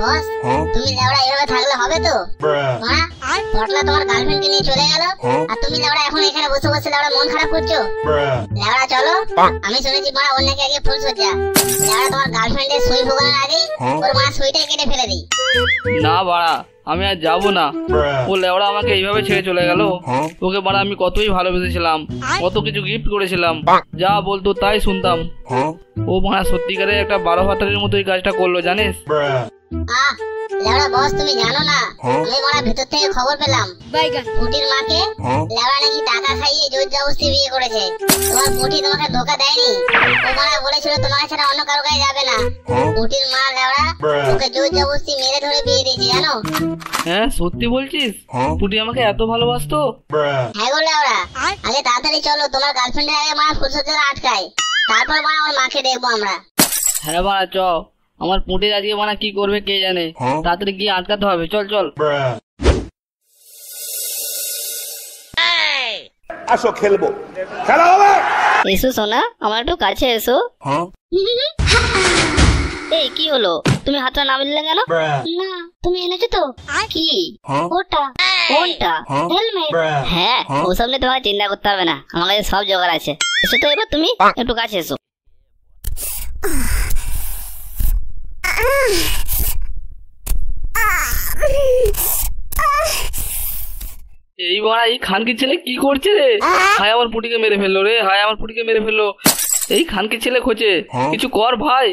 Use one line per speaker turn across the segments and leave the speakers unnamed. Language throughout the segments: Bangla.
বস তুমি লেওড়া এইভাবে থাকলে হবে তো? পটলা তোমার গার্লফ্রেন্ডকে নিয়ে চলে গেল আর তুমি লেওড়া এখন এখানে বসে বসে লেওড়া মন খারাপ করছো। লেওড়া চলো, আমি শুনেছি মা ওর নাকি আগে ফুল সজ্জা। লেওড়া তোমার গার্লফ্রেন্ডের সুই ভোগানোর আগেই ওর মা সুইটাই কেটে ফেলে দিই।
না বাড়া, আমি আর যাবো না। ও লেওড়া আমাকে এইভাবে ছেড়ে চলে গেল। ওকে বাড়া আমি কতই ভালোবেসেছিলাম, কত কিছু গিফট করেছিলাম, যা বলতো তাই শুনতাম। ও বাড়া সত্যিকারের একটা 12 ভাতারের মতো এই কাজটা করলো জানিস।
লেওড়া বস তুমি জানো না, আমি মারা ভিতর থেকে খবর পেলাম পুটির মাকে লেওড়া নাকি টাকা খাইয়ে জোর জবরদস্তি বিয়ে করেছে। তোমার পুটি তোমাকে ধোকা দেয়নি, ও মারা বলেছিল তোমাকে ছাড়া অন্য কারো কাছে যাবে না। পুটির মা লেওড়া ওকে জোর জবরদস্তি মেরে ধরে বিয়ে দিয়েছে জানো।
হ্যাঁ সত্যি বলছিস? পুটি আমাকে এত ভালোবাসতো?
হ্যাঁ গো লেওড়া, আগে তাড়াতাড়ি চলো, তোমার গার্লফ্রেন্ডের আগে মা ফুলসজ্জার আটকায়, তারপর মা ওর মাকে দেখবো আমরা।
হ্যাঁ বাড়া চ, আমার পুটির আজকে মানে কি করবে কে জানে, তাড়াতাড়ি গিয়ে আটকাতে হবে, চল চল।
আসো খেলবো, খেলা হবে।
এসো সোনা, আমার একটু কাছে এসো। এই কি হলো, তুমি হাতটা নামিয়ে কেন? না তুমি এনেছো তো? কি ওটা? কোনটা? হেলমেট? হ্যাঁ ওসব নিয়ে তোমাকে চিন্তা করতে হবে না, আমার কাছে সব জোগাড় আছে। এসো তো এবার তুমি একটু কাছে এসো।
এই বাড়া এই খানকি ছেলে কি করছে রে? হায় আমার পুটিকে মেরে ফেললো রে, হায় আমার পুটিকে মেরে ফেললো। এই খানকি ছেলে খোঁজে, কিছু কর ভাই।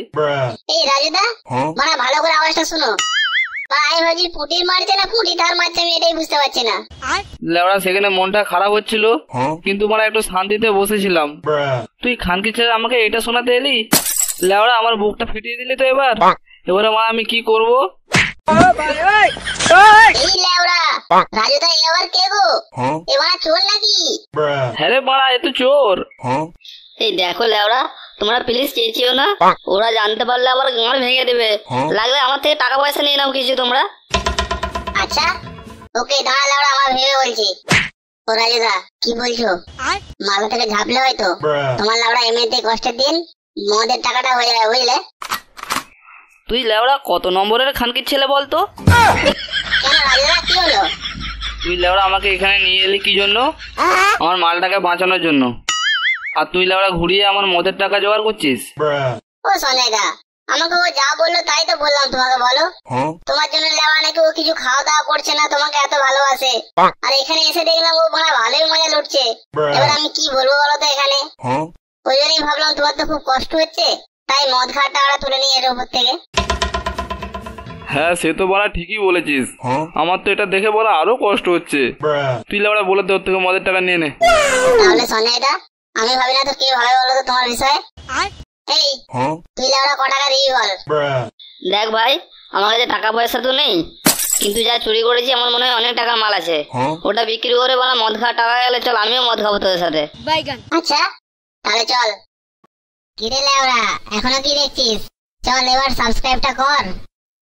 এই রাজুদা মানে ভালো করে আওয়াজটা শুনো, আমি ভাবছি পুটির মারছে না পুটি তার মারছে, আমি এটাই বুঝতে পারছি না।
লেওড়া সেখানে মনটা খারাপ হচ্ছিল, কিন্তু মানে একটু শান্তিতে বসেছিলাম। তুই খানকি ছেলে আমাকে এটা শোনাতে এলি? লেওড়া আমার বুকটা ফিটিয়ে দিলি তো এবার। এবারে মা আমি কি করবো?
এই লেওড়া রাজুদা এবার কে গো? এবার চোর নাকি?
হ্যাঁ রে বাড়া এ তো চোর।
এই দেখো লেওড়া, তোমরা প্লিজ চেঁচিও না, ওরা জানতে পারলে আবার গাঁড় ভেঙে দেবে। লাগলে আমার থেকে টাকা পয়সা নিয়ে নাও কিছু তোমরা।
আচ্ছা ওকে দাঁড়া লেওড়া, আমার ভেবে বলছি। ও রাজুদা কি বলছো? মালা থেকে ঝাপলে হয়তো তোমার লেওড়া এমনিতে কষ্টের দিন মদের টাকাটা হয়ে যাবে বুঝলে।
তুই লেওড়া কত নম্বরের খানকির ছেলে বলতো?
কেন রাজুদা কি হলো?
তুই লেওড়া আমাকে এখানে নিয়ে এলি কি জন্য? আমার মালটাকে বাঁচানোর জন্য। আর তুই লেওড়া ঘুরিয়ে আমার মদের টাকা জোগাড় করছিস।
ও সনেদা আমাকে ও যা বললো তাই তো বললাম তোমাকে, বলো তোমার জন্য লেওয়া নাকি ও কিছু খাওয়া দাওয়া করছে না, তোমাকে এত ভালোবাসে। আর এখানে এসে দেখলাম ও মানে ভালোই মজা লুটছে। এবার আমি কি বলবো বলো তো এখানে? ওই জন্যই ভাবলাম তোমার তো খুব কষ্ট হচ্ছে, তাই মদ খাওয়ার টাকাটা তুলে নিয়ে এর উপর থেকে।
হ্যাঁ সে তো বলা ঠিকই বলেছিস, আমার তো এটা দেখে বলা আরো কষ্ট হচ্ছে। তুই লেওড়া বলে তোর থেকে মদের টাকা নিয়ে নে।
তাহলে সনেদা আমি ভাবি না তো কে ভাবে বলো তো তোমার বিষয়ে। এই তুই লেওড়া ক টাকা দিবি বল?
দেখ ভাই, আমার কাছে টাকা পয়সা তো নেই, কিন্তু যা চুরি করেছি আমার মনে হয় অনেক টাকার মাল আছে। ওটা বিক্রি করে বলা মদ খাওয়ার টাকা গেলে চল আমিও মদ খাবো তোদের সাথে।
আচ্ছা তাহলে চল। কিরে লেওড়া এখনো কি দেখছিস? চল এবার সাবস্ক্রাইবটা কর।